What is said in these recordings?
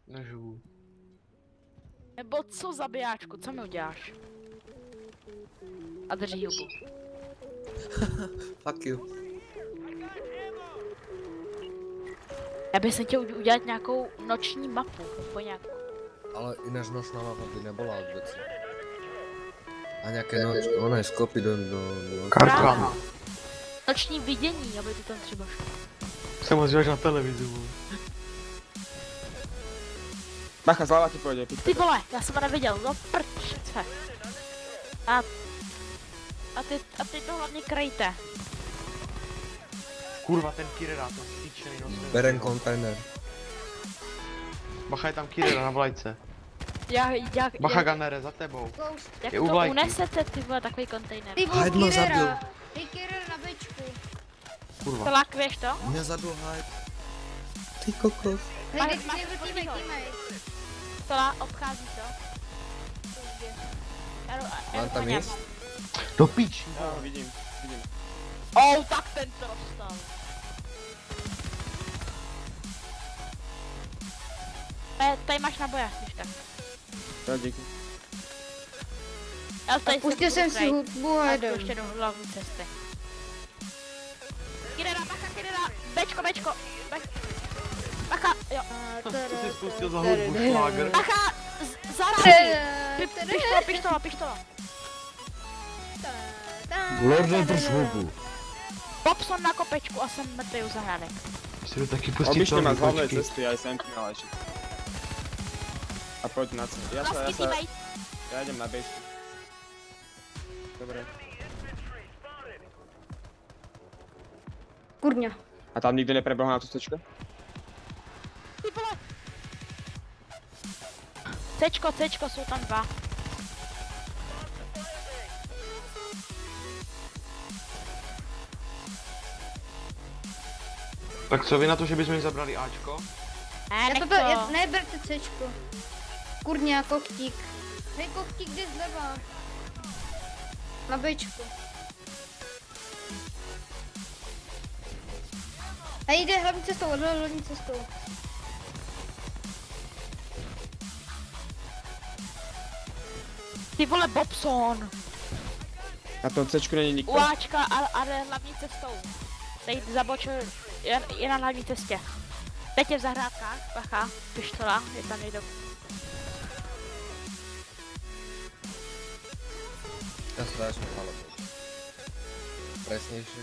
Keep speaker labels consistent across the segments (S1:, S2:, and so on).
S1: Nežu.
S2: Nebo co zabijáčku, co mi uděláš? A drží hubu.
S3: Fuck you.
S2: Já bych se chtěl udělat nějakou noční mapu, po nějakou.
S3: Ale ináč nočná mapa by nebola od veci. A nějaké noč, ono je skopy do...
S1: Karkana.
S2: Noční vidění, aby to tam třeba šlo.
S1: Jsem ho zvěř na televizi, vole.
S4: Bacha, zláva ti pojde,
S2: Ty vole, já jsem ho neviděl, no prčce. A ty to hlavně krejte.
S1: Kurva, ten Kirera, to stýčený nos.
S3: Berem kontejner.
S1: Bacha, je tam Kirera na vlajce. Bacha, Gunnere, za tebou.
S2: Jak
S1: Je
S2: to
S1: u vlajky.
S2: unesete, ty vole, takový kontejner?
S5: Ty vole,
S3: Hajdno zabil.
S5: Kirera. Hej, Kirera na bečku.
S1: Kurva.
S2: Pelák, víš to?
S3: Mě zabil Hyde. Ty kokos.
S5: Hej,
S2: Máš-
S5: teď
S2: máš
S5: si
S2: to
S5: teammate.
S2: Pelá, obchází to.
S3: Mám tam jíst?
S1: Do píči.
S4: Jo, vidím.
S2: Oh, tak ten to dostal. Tady máš naboje, když tak.
S4: Jo, díky.
S2: Já tady
S5: Pustil jsem si hudbu a
S2: a
S5: jedem.
S2: ještě do hlavní cesty. Kirera, bacha, Kirera, bečko, bacha, jo.
S1: Co jsi spustil za hudbu, šláger?
S2: Bacha, zaráží. Pištola.
S3: Lorde drž hubu.
S2: Bobson na kopečku a jsem mrtvý u zahrádek.
S1: Si jdu taky pustit
S4: Obište ma z hlavnej
S1: počkej.
S4: cesty, aj sem na lečiť. A poď na cestu.
S2: Vlastní teammate.
S4: Ja idem na base. Dobre.
S5: Kurňa.
S4: A tam nikdy neprebehol na tú stečku?
S2: Ty vole. Cčko, jsou tam dva.
S1: Tak co vy na to, že bychom jim zabrali Ačko?
S5: Ne, berte Cčko. Kurňa, koktík. Hej, koktík, jde zleva. Na bečku. Hej, jde hlavní cestou, hlavní cestou.
S2: Ty vole, Bobson.
S4: Na tom cečku není nikto?
S2: U Ačka a jde hlavní cestou. Tady zabočil, je na hlavní cestě. Teď je v zahrádkách, bacha, pištola, je tam někdo.
S3: Ja strašne malo bol. Presnejšie.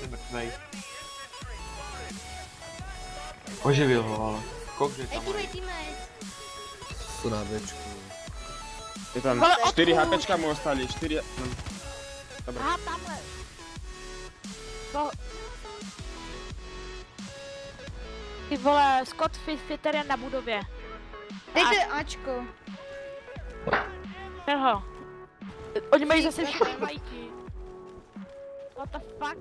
S1: Je mrtvej. Oživil ho, ale. Kokde
S5: Hej,
S1: tam mají.
S5: teammate.
S3: Sú na bečku.
S4: Je tam
S2: Ale
S4: 4
S2: odkud?
S4: HPčka mu ostali, 4... Dobre.
S2: Aha, tamhle. To... Ty vole, Scott Fitter je na budově.
S5: Dejte Ačko.
S2: Čeho? Oni mají zase všechny vlajky. What the fuck?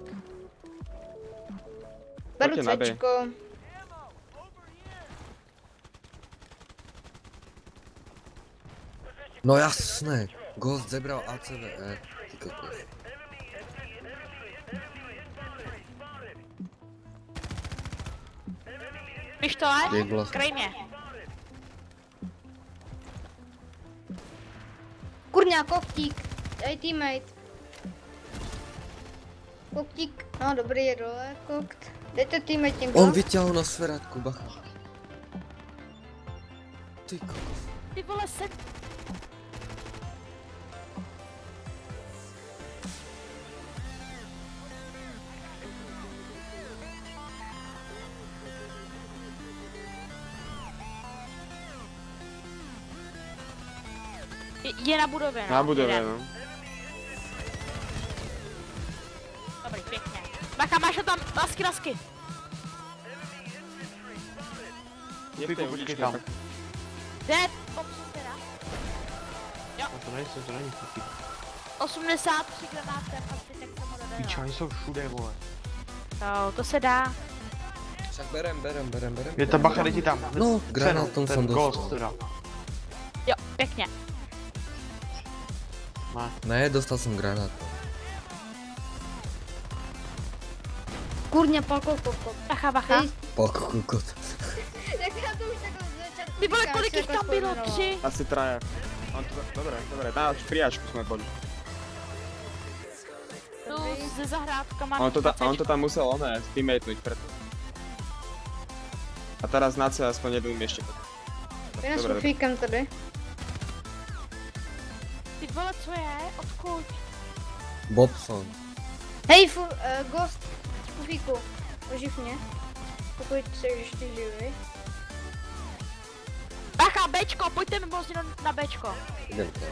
S5: Beru
S4: Pojďte na B.
S5: Cčko.
S3: No jasné. Ghost zebral ACVE. Ty kokos.
S2: Pištole?
S3: Jak vlastně?
S2: Krej mě.
S5: Kurňa, koktík. Hej, teammate. Koktík. No, dobrý, je dole, kokt. Dejte teammate tím
S3: On vyťahol na sferátku, bacha. Ty kokos.
S2: Ty vole, se... Je na budově, no.
S4: Na budove,
S2: jeden.
S4: no.
S2: Dobrý, pěkně. Bacha, máš ho tam, lasky.
S4: Je v
S1: Ty
S4: tej
S1: počkej
S4: uličke.
S1: tam.
S4: tak-
S2: Kde? Popsun teda.
S1: No to není taky.
S2: 83 granátem a ty tak jsem ho dodal.
S1: Píča, oni jsou všude, vole.
S2: No, to se dá.
S3: Však berem.
S1: Je ta bacha, jde ti tam.
S3: No, granátom
S1: ten
S3: som
S1: Ghost
S3: dostal.
S1: teda.
S2: Jo, pěkně.
S1: Ne.
S3: Ne, dostal som granátom.
S5: Kurňa, palko kokot.
S2: Bacha, bacha.
S5: Hej.
S3: Palko kokot.
S5: Jak já to už takhle z začátku
S2: Ty vole,
S5: říkám,
S2: kolik
S5: jak
S2: jich
S5: se
S2: tam
S5: jako
S2: bylo?
S5: spojmenoval.
S2: 3?
S4: Asi traja. Dobre, na friačku sme boli.
S2: Tu se zahrádkama.
S4: On to tam musel teammatenúť preto. A teraz na C aspoň jedným ešte potom.
S5: Jen s
S4: Dobre,
S5: fufíkem tady.
S2: Ty vole, co je? Odkud?
S3: Bobson.
S5: Hej, Ghost, fufíku, oživ mě. Pokud jsi ještě živý.
S2: Bacha, Bčko, pojďte mi pozdě na Bčko.
S3: Idem tam.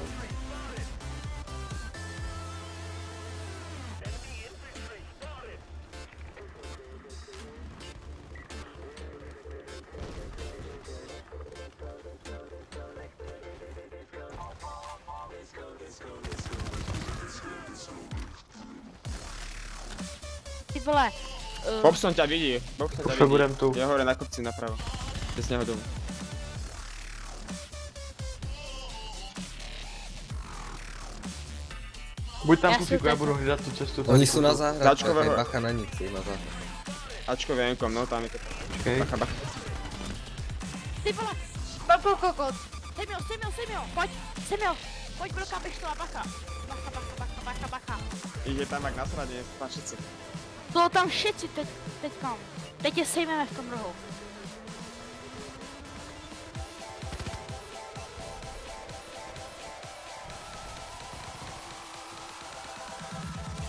S2: Ty vole.
S4: Bobson ťa vidí, Bobson ťa
S1: Už
S4: vidí.
S1: budem tu.
S4: Je hore na kopci napravo. Jde z neho domů.
S1: Buď tam
S2: Já
S1: Pufíku,
S2: si
S1: já
S2: to-
S1: budu hledat tu cestu.
S3: Oni sú na záhradkách,
S4: Začkového-
S3: aj bacha na nich, sú na záhradkách.
S4: Ačko vienkom, no tam je to.
S1: Počkej.
S4: Bacha.
S2: Ty vole.
S5: Palko kokot.
S2: Semil, pojď. Semil. Pojď broka, pištola, bacha. Bacha.
S4: Ich je tam jak nasradne, tam všetci.
S2: Bylo tam všetci teďkam. Teď je sejmeme v tom rohu.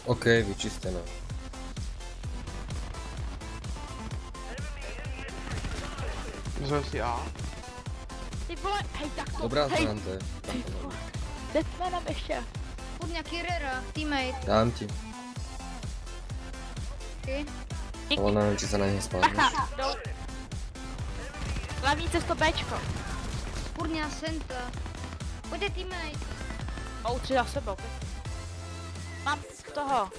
S3: OK, vyčistené.
S1: Vezmeme si A.
S2: Ty vole, hej, tak to.
S3: Dobrá
S2: hej.
S3: zrande.
S2: Ty vole. Jdeme nám ještě.
S5: Kurňa, Kirera, teammate.
S3: Dám ti.
S5: Okay.
S3: Ale neviem, či sa na nej spávaš.
S2: Bacha, jdou. Hlavní cesto Bčko.
S5: Kurňa, Senta. Pojďte teammate.
S2: O, 3 za sebou. Mám toho.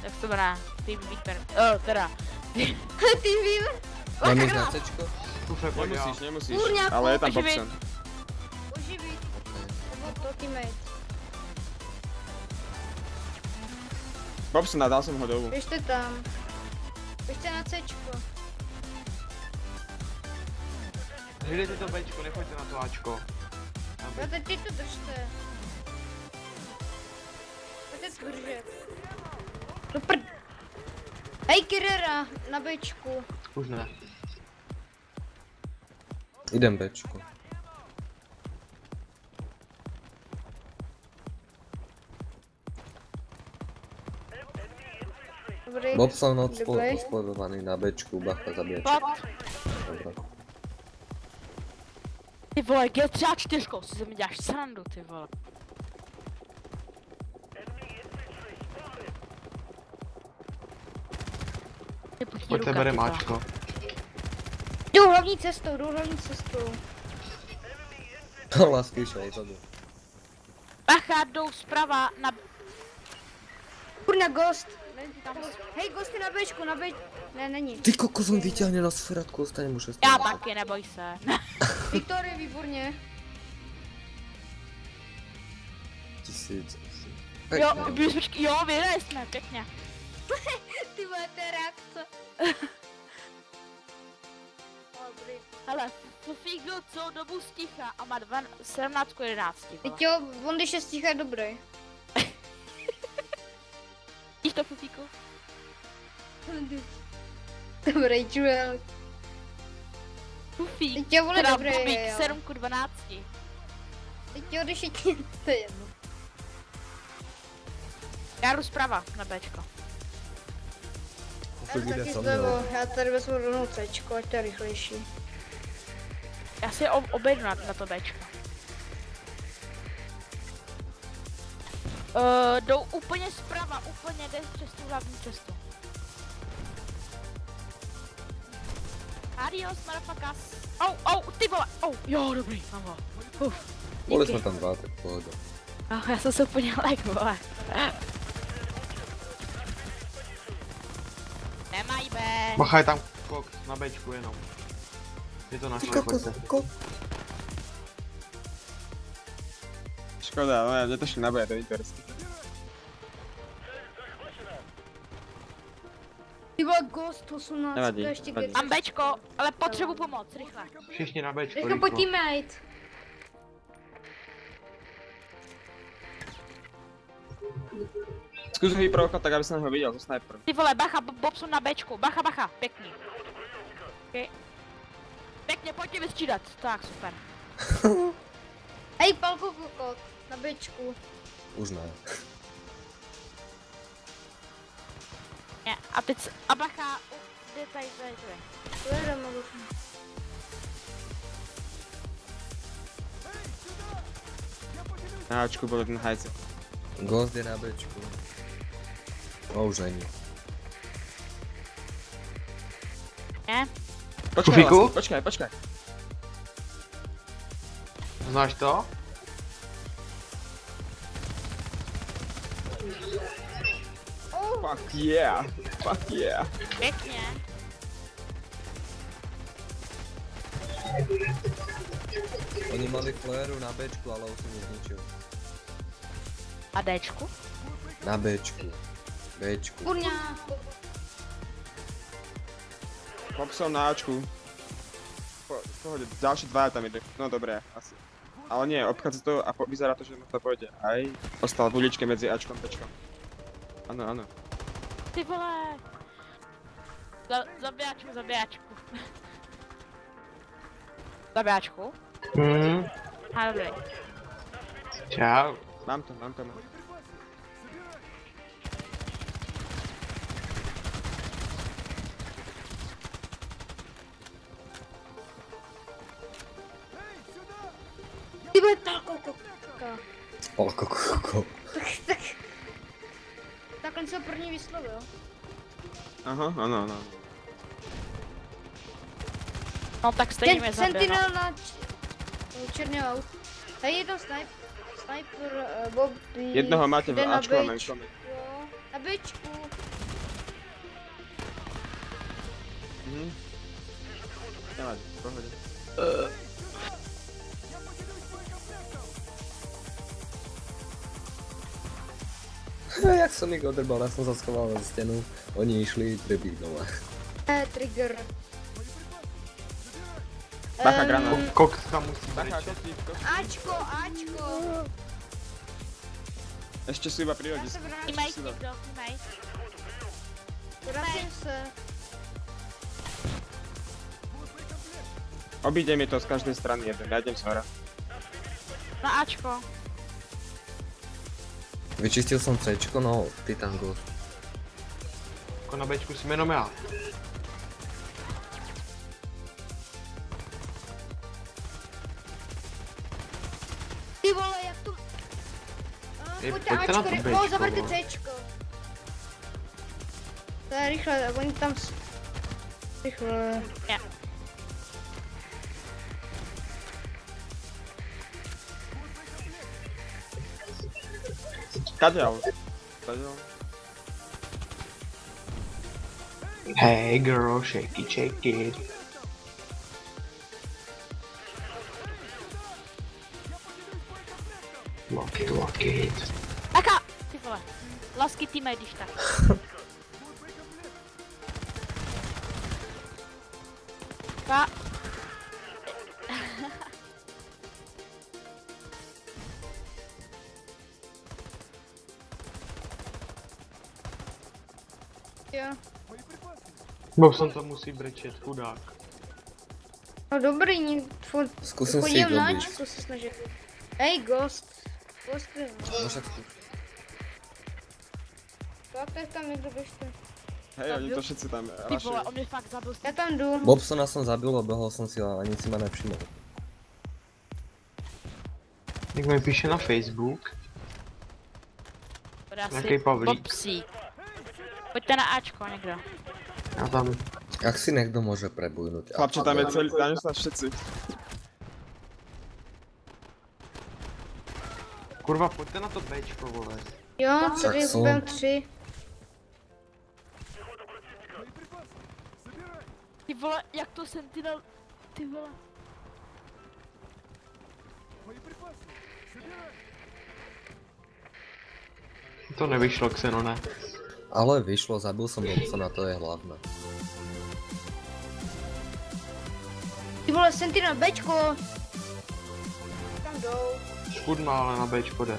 S2: Jak se jmenuje? Team Viper. Teda.
S5: Team Weaver.
S3: Mám ísť na Cčko?
S1: Tufe, pojď já.
S4: Nemusíš,
S5: Kurňa,
S4: ale je tam
S2: oživi.
S4: Bobson.
S5: Oživit. Nebo to teammate.
S4: Bobson, dal som ho dolů.
S5: Běžte tam. Běžte na Cčko.
S1: Hlídejte to Bčko, nechoďte na to Ačko.
S5: No teď ty to držte. Pojďte to držet. Do prd. Hej, Kirera, na Bčku.
S1: Už ne.
S3: Idem Bčko.
S5: Dobrý.
S3: Bobson
S5: Dobrý.
S3: odspojovaný na Bčku, bacha zabije.
S2: Pot.
S3: Dobre.
S2: Ty vole, G3 4 si ze mě děláš srandu, ty vole. Ty puchní
S1: Pojďte,
S2: ruka,
S1: berem
S2: ty vole.
S1: Ačko.
S5: Jdu hlavní cestou.
S3: Lásky išel odzadu.
S2: Bacha, jdou zprava na...
S5: Kurňa, Ghost. Hej, Ghost je na Bčku, Ne, není.
S3: Ty kokos, on vyťahne na sferatku, ostane mu 6.
S2: Já taky, neboj se.
S5: Viktorie, výborně.
S3: 1000.
S2: Jo, jo, vyhrali jsme, pěkně.
S5: Ty vole, to je reakce. Dobrý.
S2: Hele, Fufík byl celou dobu sticha a má 17:11.
S5: Teď jo, on když je sticha je dobrý.
S2: Vidíš to, Fufíku?
S5: Dobrý, čuel.
S2: Fufík,
S5: Teď jo, vole,
S2: teda
S5: dobrý,
S2: Bobík,
S5: jo.
S2: 7:12.
S5: Teď jo, když je ti, to je jedno.
S2: Já jdu zprava na Bčko.
S5: Já taky zlevo, já tady vezmu rovnou Cčko, ať to je rychlejší.
S2: Já si obejdu na to Bčko. Jdou úplně zprava, úplně jde přes tu hlavní cestu. Adios, motherfuckers. Ty vole, jo, dobrý, mám ho.
S3: Boli
S2: Díky.
S3: sme tam dva, tak pohoda.
S2: Já jsem se úplně lek, vole. Nemají B.
S1: Bacha, je tam kok na Bčku jenom. Je to naše, pojďte.
S4: Škoda, no mne to šli na boje, to je intersky.
S5: vole, Ghost 18,
S6: Nevadí,
S5: to ještě
S6: nevadí.
S5: když...
S2: Mám Bčko, ale potřebuji pomoc, rychle.
S1: Všichni na Bčko,
S5: Rychle pojď teammate.
S6: Zkus ho vyprovokovat tak, aby jsem ho viděl, to sniper.
S2: Ty vole, bacha, Bobson na Bčku, bacha, bacha, pěkný. Okay. Pěkně, pojďte vystřídat, tak super.
S5: Hej, palko kokot, na Bčku.
S3: Už ne.
S2: Ne, a teď, a bacha, jde tady.
S5: To je doma,
S6: Na Ačku byl ten hajce.
S3: Ghost je na Bčku. No už není.
S2: Ne?
S6: Počkej,
S1: Kufiku?
S6: vlastně, počkej.
S1: Znáš to?
S6: Fuck yeah, fuck yeah.
S2: Pěkně.
S3: Oni mali fléru na Bčku, ale už jsem ji zničil.
S2: A Dčku?
S3: Na Bčku. Bčku.
S5: kurňa.
S6: Bobson na Ačku. Pohodě, další dva tam jde, no dobré, asi. Ale nie, obchádza to a vyzerá to, že mu to pôjde. Aj, ostal v uličke medzi Ačkom a Bčkom. Áno, áno.
S2: Ty vole. Zabijáčku. Zabijáčku? A dobrý.
S1: Čau.
S6: Mám to.
S5: Ty vole, palko kokot.
S3: Koko.
S5: Takhle jsem první vyslovil.
S6: Aha, áno.
S2: No tak stejně mě zabil.
S5: Sentinel na černý aut. Hej, je to sniper, Bobby.
S6: Jednoho máte v
S5: jde na
S6: Ačku a na
S5: Bčku.
S6: Bčku.
S5: Jo, na Bčku.
S6: Nevadí, v pohode.
S3: Jak som ich odrbal, ja som sa schoval za stenu. Oni išli prebíť dole.
S5: Trigger.
S6: Bacha, granát.
S1: Koks tam musí
S6: Bacha,
S1: brečet.
S6: kotlík.
S5: Ačko.
S6: Ešte sú iba
S5: Já
S6: prírodí.
S5: se vrátím.
S2: Teammate, někdo, teammate.
S5: Vrátím se.
S6: Obíde mi to z každej strany jeden, ja idem z hora.
S2: Na Ačko.
S3: Vyčistil som Cčko, no Titan Ghost.
S1: Jako na Bčku jsem jenom já.
S5: Ty vole, jak to... Pojďte
S1: pojďte na
S5: Ačko,
S1: to
S5: rychle,
S1: Bčko,
S5: zaberte
S1: vole.
S5: Cčko. To je rychle, oni tam... Rychle.
S6: Kadeľ? Kadeľ?
S1: Hey girl, shake it. Lock it.
S2: Aka! Ty vole. Lasky teammate, když tak. Pa.
S5: Jo.
S1: Bobson tam musí brečet, chudák.
S5: No dobrý, furt
S3: Skúsim si ich
S5: chodím na
S3: dobiť.
S5: Ačko se snažit. Hej, Ghost. Ghost je...
S3: No však skús.
S5: Tak tam někdo běžte.
S6: Hej, oni to všetci tam
S2: Ty vole,
S6: rašujú.
S2: on mě fakt zabil.
S5: Já tam jdu.
S3: Bobsona som zabil, obehol som si ho a ani si ma nevšimol.
S1: Jak mi píše na Facebook. Nějaký Pavlík.
S2: Popsík. Pojďte na Ačko někdo.
S1: Já tam.
S3: Jak si niekto môže prebujnúť?
S6: Chlapče, tam je celý, tam sú všetci.
S1: Kurva, pojďte na to Bčko, vole.
S5: Jo,
S3: Tak
S5: tady
S3: jsou.
S5: budem 3.
S2: Ty vole, jak to Sentinel... Ty vole.
S1: To nevyšlo, Xeno, ne.
S3: Ale vyšlo, zabil som Dobsona, to je hlavné.
S5: Ty vole, Sentinel Bčko. Tam jdou.
S1: Škudná, ale na Bčko jde.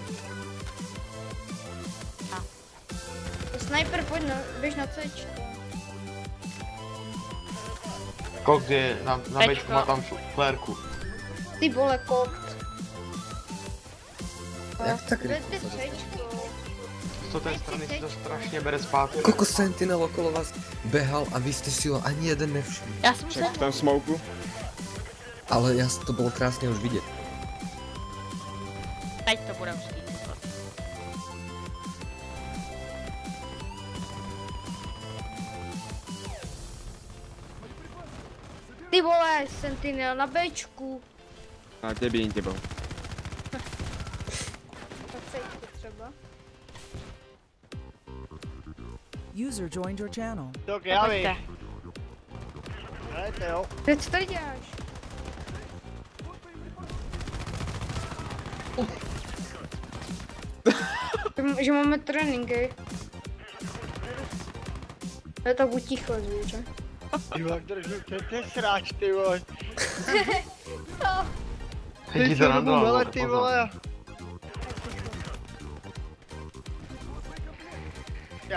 S5: Sniper, pojď běž na Cčko.
S1: Koks je na Bčku, má tam flérku.
S5: Ty vole, kokt.
S3: Jak tak
S5: Kde
S3: rychle
S5: ty
S3: sa dostal?
S5: Cčko?
S1: Z té strany si to strašně bere zpátky.
S3: Koľko Sentinel okolo vás behal a vy ste si ho ani jeden nevšimli.
S2: Já jsem
S6: Však
S2: se...
S6: v tom smoku.
S3: Ale to bolo krásne už vidieť.
S2: Teď to bude hustý.
S5: Ty vole, Sentinel na Bčku.
S6: A kde by jinde bol?
S5: Na Cčku třeba.
S7: User joined your channel.
S8: Tak já vím.
S2: Pojďte.
S8: Hrajte jo.
S5: Teď co tady děláš? Že máme tréninky. Je tak utichlo zvíře.
S8: Ty vole, držu, to je sráč, ty vole.
S1: Teď ti to nandala,
S8: ty vole.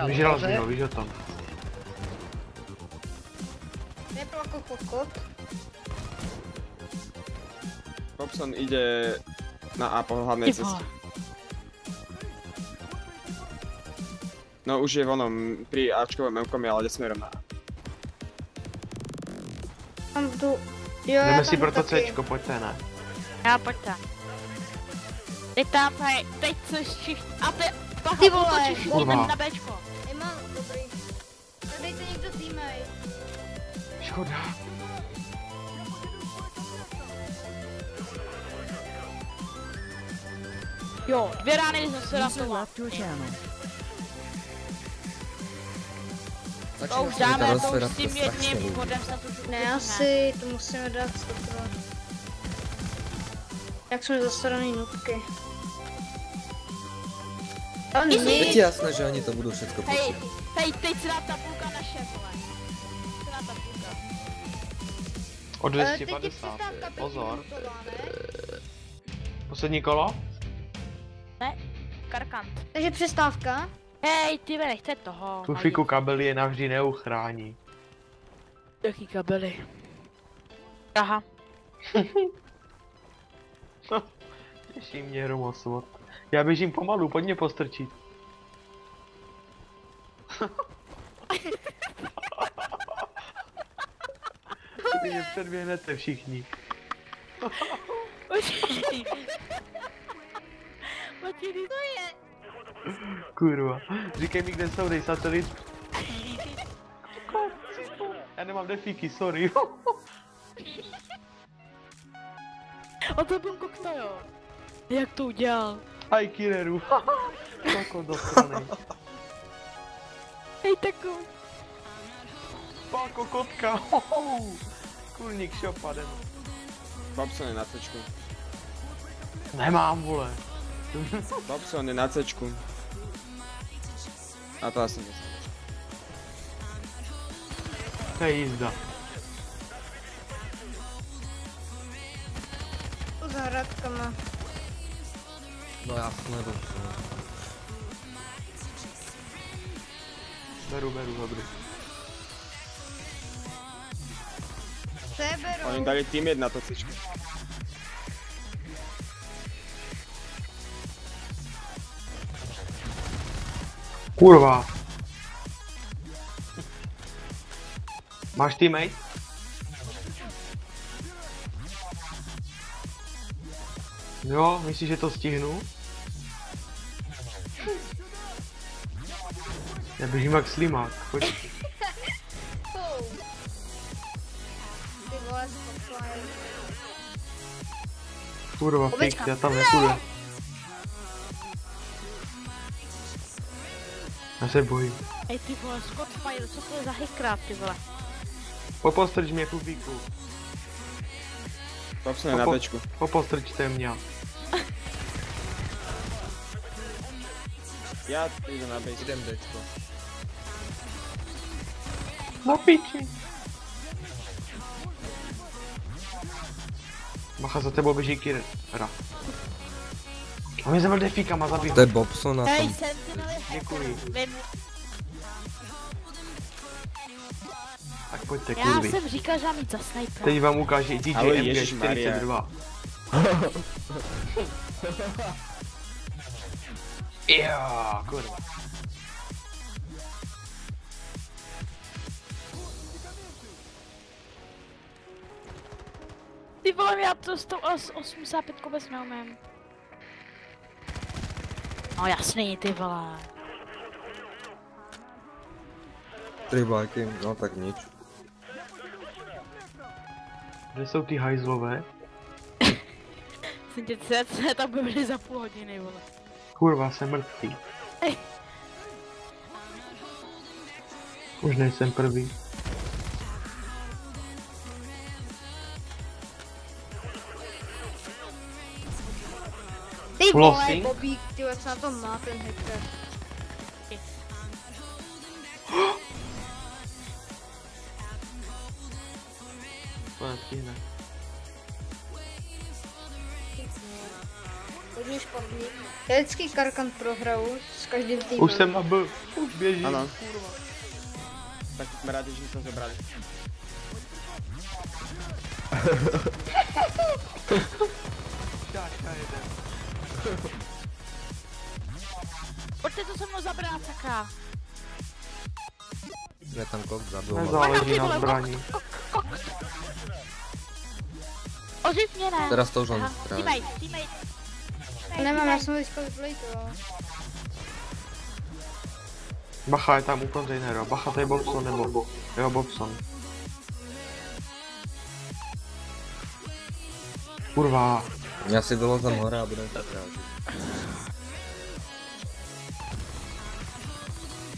S1: Vyžral jsi ho, víš o tom.
S5: Je to jako kokot.
S6: Robson ide na A po hlavnej
S2: Ty vole.
S6: ceste. No už je vonom pri Ačkovom M-komi, ale ide smerom na A.
S5: Tam tu... Jo,
S1: Jdeme
S5: já
S1: si
S5: tam
S1: pro to
S5: taky.
S1: Cčko, pojďte, ne?
S2: Já pojďte. Teď tam, hej, teď co všichni... A ty...
S5: Ty vole,
S2: všichni
S1: kurva.
S2: na Bčko.
S5: Nemám, dobrý. Tak dejte někdo teammate.
S1: Škoda.
S2: Jo, 2 rány zase na
S7: User
S2: to.
S7: left your channel.
S2: To už
S3: sa mi tá
S2: dáme, to
S3: rozsvera
S2: už s tím
S3: strašne
S2: jedním
S3: ľúbi.
S2: bodem se to už
S5: Ne, asi to musíme dát 100%. Jak jsme zasraný nutky. A
S3: Je ti
S5: nic.
S3: jasné, že oni to budú všetko
S2: Hej,
S3: počítať.
S2: teď si dá tabulka naše, vole. Si dá tabulka.
S1: O
S5: Teď je
S1: 250,
S5: přestávka
S1: pozor.
S5: pětiminutová, ne?
S1: Poslední kolo?
S2: Ne, Karkant.
S5: Takže přestávka.
S2: Hej, ty nechte toho.
S1: Tu fiku kabely je navždy neuchrání.
S2: Jaký kabely? Aha.
S1: Těší mě Romosvod. Já běžím pomalu, pojď mě postrčit. Vy mě předběhnete všichni.
S2: Počkej. Počkej, to je.
S1: Kurva. Říkej mi, kde jsou, dej satelit. Já nemám defíky, sorry.
S2: A to byl kokta, jo. Jak to udělal?
S1: Aj Kireru. Koko do strany.
S2: Hej, takový.
S1: Páko kotka. Kurník šopadem.
S6: Robson je na Cčku.
S1: Nemám, vole.
S6: Robson je na Cčku. A to asi nesmí.
S1: To je jízda.
S5: S hradkama.
S3: No jasné, Dobson.
S1: Beru, dobrý.
S5: Seberou.
S6: Oni dali teammate na to Cčko.
S1: Kurva. Máš teammate? Jo, myslíš, že to stihnu? Já běžím jak slimák, pojď.
S5: Ty vole, spotlight.
S1: Kurva, fix, já tam nepůjdu. Já se bojím.
S2: Hej, ty vole, Scott Fire, co to je za hackrát, ty vole?
S1: Popostrč mě, Kubíku.
S6: Robson je na Bčku.
S1: Popostrčte mě.
S6: Ja idem na base.
S3: Idem Dčko.
S1: Na piči. Bacha, za tebou běží Kira. A mě zabil defíkama, zabij.
S3: To je Bobson na
S2: Hej,
S3: tom.
S2: Sentinel je
S1: Děkuji.
S2: Vím.
S1: Tak pojďte,
S2: Já
S1: kurvy.
S2: jsem říkal, že mám jít za snajpera.
S1: Teď vám ukáže DJ
S6: Ahoj, ježišmarja.
S1: MG42. Jo, kurva.
S2: Ty vole, já to s tou 85 vůbec neumím. No jasný, ty vole.
S3: 3 bajky, no tak nič.
S1: Kde jsou ty hajzlové?
S2: Jsem tě co tam byli za půl hodiny, vole.
S1: Kurva, jsem mrtvý. Už nejsem prvý.
S5: Ty vole,
S1: Flossing?
S5: Bobík, ty co na tom má ten hacker.
S1: To nestihne.
S5: Hodně špatný. Já vždycky Karkan prohraju s každým týmem.
S1: Už jsem na B, už běží.
S6: Ano. Tak jsme rádi, že jsme zobrali.
S1: Šáčka jede.
S2: Pojďte to se mnou zabrat, saka.
S3: Je tam kok za doma.
S1: Nezáleží na zbraní.
S2: Oživ mě ne.
S3: Teraz to už on
S2: Aha,
S3: právě.
S2: teammate.
S5: Nemám, já jsem teďka vyplejtoval.
S1: Bacha je tam u kontejneru. Bacha, to je Bobson nebo? Jo, Bobson. Kurva.
S3: Já si vylozem hore a budem tak rádi.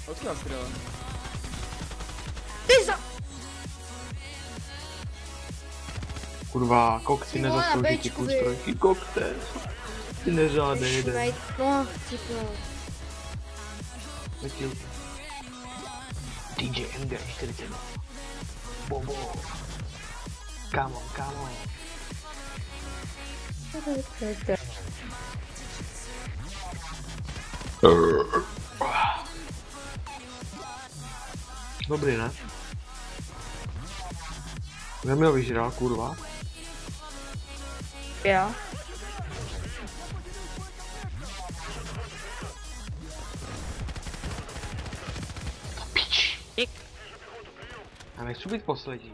S6: Odkud střela?
S5: Ty za...
S1: Kurva, kok si
S5: Ty vole, na
S1: nezaslouží ty
S5: Bčku,
S1: kus
S5: vy.
S1: trojky. Kokte. Ty neřádnej jeden.
S5: Šmejt, no, cipnou.
S1: Letil. DJ MG42. Bobo. Come on, come on. Dobrý, ne? Kde mi ho vyžral, kurva?
S5: Já.
S1: Já nechci být poslední.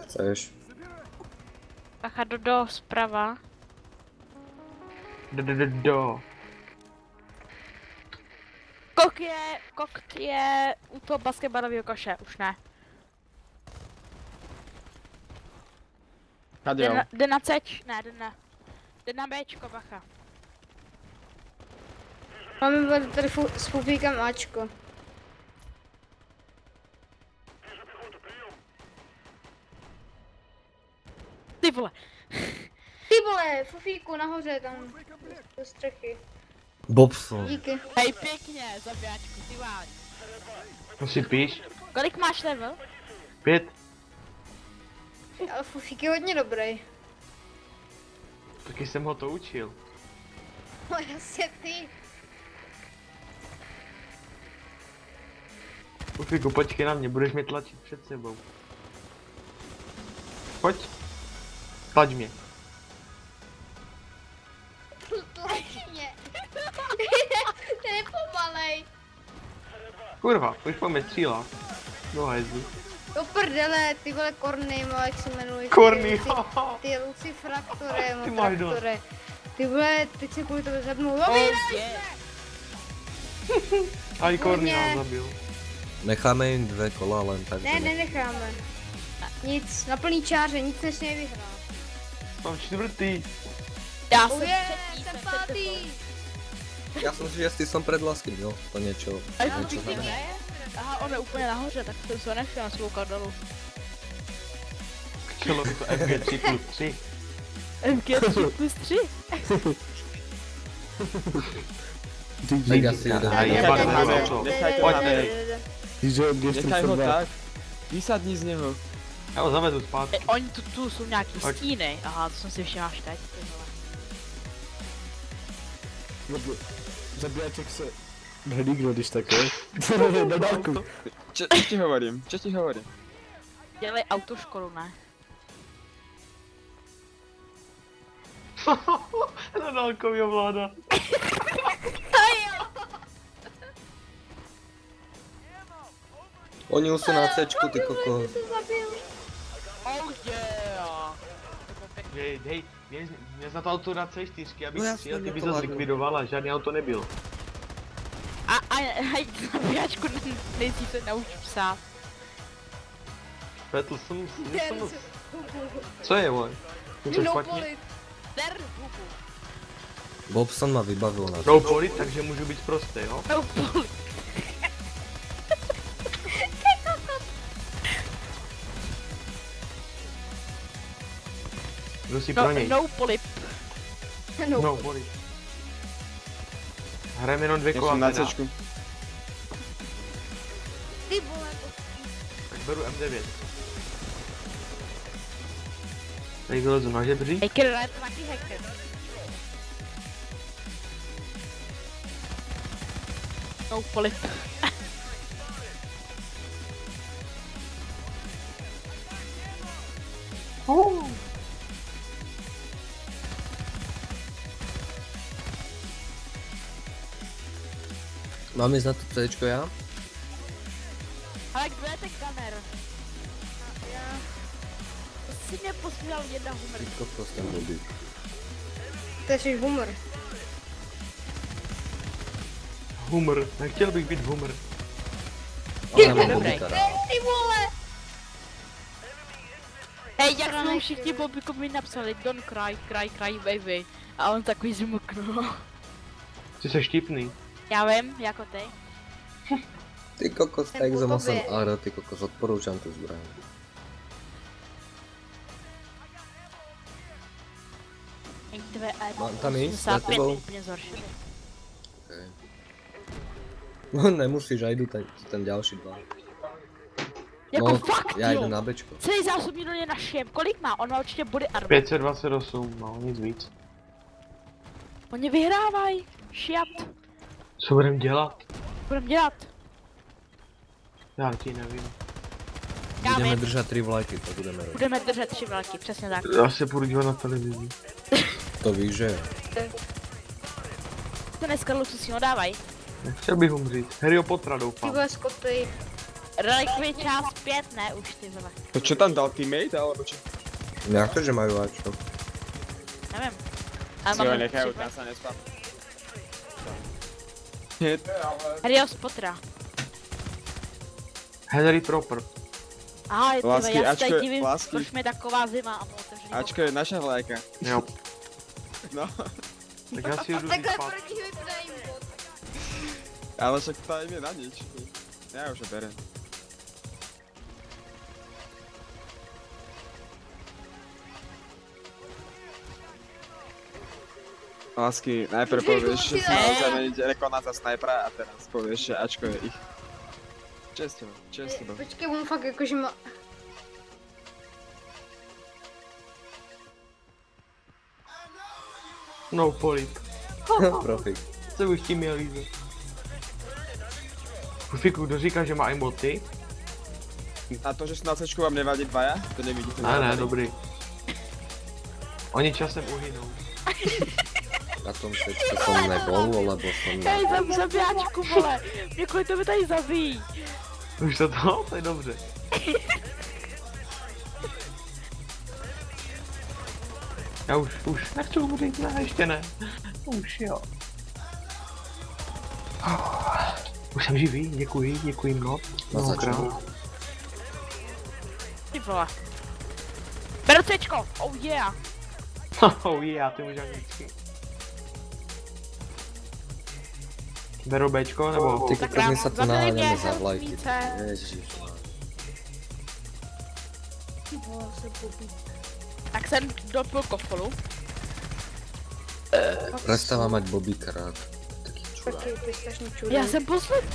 S3: Chceš?
S2: Bacha, do zprava.
S1: Do.
S2: Kok je u toho basketbalového koše, už ne.
S6: Tady jo.
S2: Jde na C, ne, jde na Bčko, bacha.
S5: Máme tady s pupíkem Ačko.
S2: Ty vole.
S5: Ty vole, Fufíku, nahoře tam. Do střechy.
S3: Bobson.
S5: Díky.
S2: Hej, pěkně, zabijáčku, ty váď.
S1: To si píš?
S2: Kolik máš level?
S1: 5.
S5: Ale Fufík je hodně dobrý.
S1: Taky jsem ho to učil.
S5: No jasně ty.
S1: Ufiku, počkej na mě, budeš mě tlačit před sebou. Pojď. Tlač mě.
S5: Tlač mě. Ten je pomalej.
S1: Kurva, už po mě střílá. No hajzlu.
S5: Do prdele, ty vole Korny, jak se jmenují.
S1: Korny,
S5: Ty Lucifraktore,
S1: Ty máš dost.
S5: Fraktore. Ty vole, teď se kvůli tebe zabnou.
S1: A i Korny
S5: Kurně.
S1: nás zabil.
S3: Necháme jim 2 kola len tak.
S5: Ne, nenecháme. Nic, na plný čáře, nic nesmí vyhrát.
S1: Mám 4.
S2: Já
S5: Oh
S2: jsem
S5: je,
S2: třetí,
S5: jsem
S2: jsem
S5: pátý.
S3: Já jsem si jestli som pred Laským, jo? To niečo.
S2: A
S3: niečo
S2: ty
S3: znamená.
S2: ne? Aha, on je úplně nahoře, tak jsem se nechtěl nasloukat dolů.
S1: Chtělo by to MG3 plus 3.
S2: MG3 plus 3?
S3: Tak asi jeden.
S1: A jeba
S6: Nechajte
S1: to
S6: hádej,
S1: bylo co?
S6: nechajte
S1: Pojď
S6: hádej.
S1: tady.
S6: Nechaj ho tak. Vysadni z něho.
S1: Já ho zavedu zpátky.
S2: Oni tu jsou nějaký stíny. Aha, to jsem si všiml až teď. ty vole.
S4: Zabijáček se nelíklo, když tak je. Na dálku.
S6: Čo ti hovorím?
S2: Dělej autoškolu, ne?
S1: Na dálkový ovláda.
S3: Oni už jsou na Cčku, ty koko.
S2: Oh yeah!
S1: Hej, mě za to auto na C4, abych
S3: No
S1: no
S3: jasně,
S1: přijel, ty
S3: mě
S1: by
S3: to
S1: to
S3: vadí.
S1: zlikvidoval, žádný auto nebylo.
S2: A zabíjačku nejdřív se nauč psát.
S1: Petl jsem. Co je, vole? Něco
S5: No
S1: špatně?
S5: polit.
S2: Der hubu.
S3: Bobson ma vybavil na to.
S1: No polit, takže můžu být prostý, jo?
S2: No polit.
S1: Jdu si pro něj.
S2: No polip.
S1: No polit. Hrajeme jenom 2
S6: Já
S1: kola
S6: jsem na
S1: teda.
S6: Cčku.
S5: Ty vole,
S1: Tak beru M9. Tady vylezu na žebří.
S2: Hacker, je to taky hacker. No polip.
S3: Mám jít na to Cčko já?
S2: Ale kdo je ten kamer? Já... To si mě posměl jedna humor.
S3: Ty kokos, ten Bobby.
S5: to je jsi humor.
S1: Humor. Nechtěl bych být humor.
S3: Ale mám
S2: Dobrý.
S3: Bobbyka rád.
S5: Ty vole!
S2: Hej, jak jsme všichni Bobbykovi napsali, don't cry, baby. A on takový zmuknul.
S1: Ty jsi štipný.
S2: Já vím, jako ty.
S3: Ty kokos,
S5: Ten
S3: tak
S5: bol
S3: som
S5: Bobby.
S3: áno, ty kokos, odporúčam tú zbraň. Mám tam ísť za
S2: 85
S3: tebou?
S2: úplně zhoršili.
S3: Okay. No nemusíš, aj jdu ten ďalší dva.
S2: Jako
S3: No,
S2: fakt,
S3: já
S2: jo.
S3: jdu na Bčko.
S2: Celý zásobní do něj našem. Kolik má? On má určitě body armor.
S1: 528, no nic víc.
S2: Oni vyhrávají. Šiat.
S1: Co budem dělat?
S2: Budem dělat.
S1: Já ti nevím.
S2: Já
S3: Budeme
S2: vím.
S3: držet 3 vlajky, to budeme robiť.
S2: Budeme držet 3 velký, přesně tak.
S1: Já se půjdu dívat na televizi.
S3: To víš, že jo.
S2: To dneska luxusí dávají.
S1: Chtěl bych umřít. Harryho Pottera
S5: Ty
S1: doufám.
S5: vole, skopy.
S2: Relikvie část 5, ne už ty vole.
S6: To čo tam dal teammate, alebo čo?
S3: Jak to, že majú Ačko?
S2: Nevím. Ale
S6: Si ho
S2: máme
S6: nechajú,
S2: 3
S6: tam sa nespám.
S2: Harryho z Pottera.
S1: Harry Proper.
S2: Aha, je to
S6: Lásky,
S2: já se tady
S6: Ačko,
S2: divím,
S6: lásky.
S2: proč mi je taková zima a mu otevřený
S6: Ačko je naša vlajka.
S1: Jo.
S6: No,
S1: Tak já si jdu
S5: Takhle
S1: spát.
S5: proti vypadají bot.
S6: ale však tady je na nič. Ja už ho berem. Lásky, najprv povieš, že si mal zameniť rekona za snajpera a teraz povieš, že Ačko je ich. Čest teba.
S5: Počkej, on fakt jakože má...
S1: No polit.
S3: Profik.
S1: Co bych tím měl lízat? Kufiku, kdo říká, že má emoty?
S6: A to, že sú na Cčku vám nevadí dvaja? To nevidíte.
S1: Ne, dobrý. Oni časem uhynou.
S3: Na tom Cčku som nebol, lebo som na...
S2: Hej, zabijáčku, vole. Mě kvůli to by tady zabíjí.
S1: Už to? To je dobře. Já už nechci umřít, ne, ještě ne. Už jo. Už jsem živý, děkuji moc.
S3: Na začátku.
S2: Ty vole. Beru Cčko, oh yeah.
S1: Oh yeah, ty můžeš anglicky. Beru Bčko, nebo...
S3: Ty
S2: Tak
S3: kokos, my sa tu
S2: zabili mě,
S3: naháňame za
S2: help
S3: vlajky.
S2: me, ce.
S3: Ježiš.
S5: Ty vole, se popí.
S2: Tak jsem dopil kofolu.
S3: Prestáva mať Bobíka rád. Taký čurák.
S5: Taky pistašný čurák.
S2: Já jsem poslední.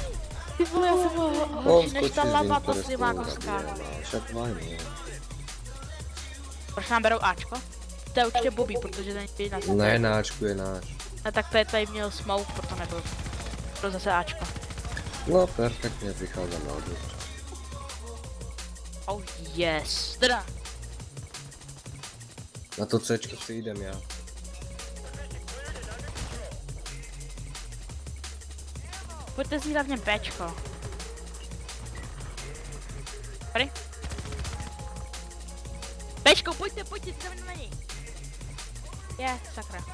S2: Ty vole, já jsem byl horší než ta lava posledná kostka.
S3: Však fajn, no.
S2: Proč nám berou Ačko? To je určitě Bobby, protože ten je na sebe.
S3: Ne, náčku je náš.
S2: A tak tady měl smoke, proto nebyl. Pro zase Ačko.
S3: No, perfektně vycházím na odvět.
S2: Oh yes. Teda.
S3: Na to Cčko si jdem já.
S2: Pojďte si hlavně Bčko. Tady. Bčko, pojďte, jdeme na něj. Je, sakra.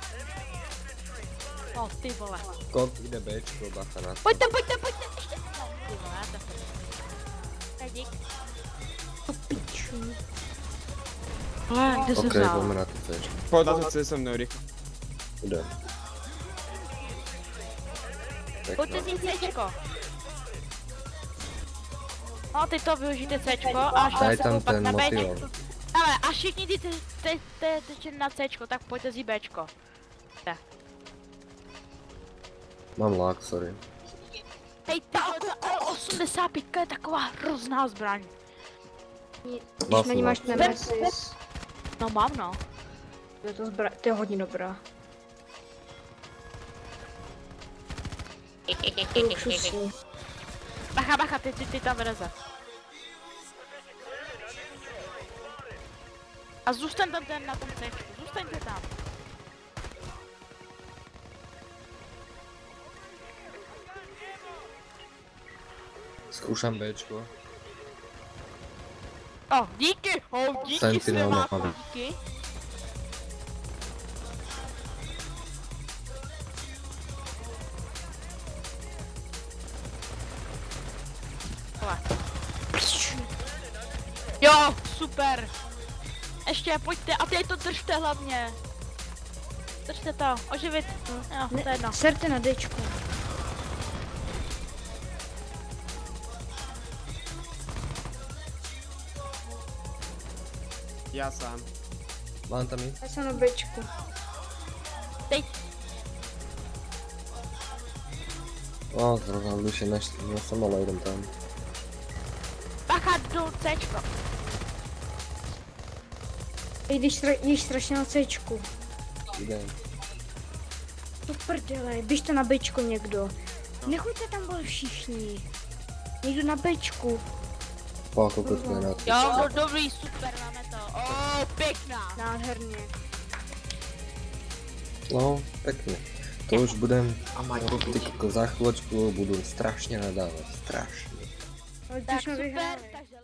S2: Ty vole.
S3: Kok jde Bčko, bacha na to.
S2: Pojďte, ještě. No, ty vole, tak. Tak dík.
S5: To piču.
S2: Hele, kde se
S3: Ok,
S2: vzal?
S3: jdeme na to Cčko.
S6: Pojď na to C se mnou, rychle.
S3: Jdem.
S2: Pojďte si Cčko. No, ty to využijte Cčko a až
S3: Daj
S2: se
S3: tam
S2: pak
S3: ten
S2: na Bčko.
S3: motivon.
S2: Ale a všichni ty teď na Cčko, tak pojďte si Bčko.
S3: Mám lák, sorry.
S2: Hej, ty vole, ta 85 je taková hrozná zbraň.
S5: Když na ní máš Nemesis,
S2: No mám no.
S5: to je hodně dobrá. To je luxusní.
S2: Bacha, ty tam vreze. A zůstaňte tam na tom Cčku, zůstaňte tam.
S3: Zkoušám Bčko.
S2: Díky, díky
S3: Sentinel
S2: svěmáku,
S3: napadl.
S2: díky. Hele. Jo, super. Ještě pojďte a teď to držte hlavně. Držte to, oživit. Jo, to je jedno.
S5: Serte na Dčku.
S6: Já sám.
S3: Mám tam jít?
S5: Já jsem na Bčku.
S2: Teď.
S3: O, zrovna už je než jsem, ale jdem tam.
S2: Bacha, jdu Cčko.
S5: Jdeš strašně na Cčku.
S3: Jdem.
S5: To prdele, běžte na Bčko někdo. Nechoďte tam byl všichni. Někdo na Bčku.
S3: Po kokotku je na to.
S2: Jo, dobrý, super, máme to. Pěkná.
S5: Nádherně.
S3: No, pěkně. To už budem,
S1: A Maťko,
S3: ty koko, za chvíličku budu strašně nadávat, strašně.
S5: Ale
S2: Tak
S5: když jsme
S2: super,
S5: vyhráli.
S2: takže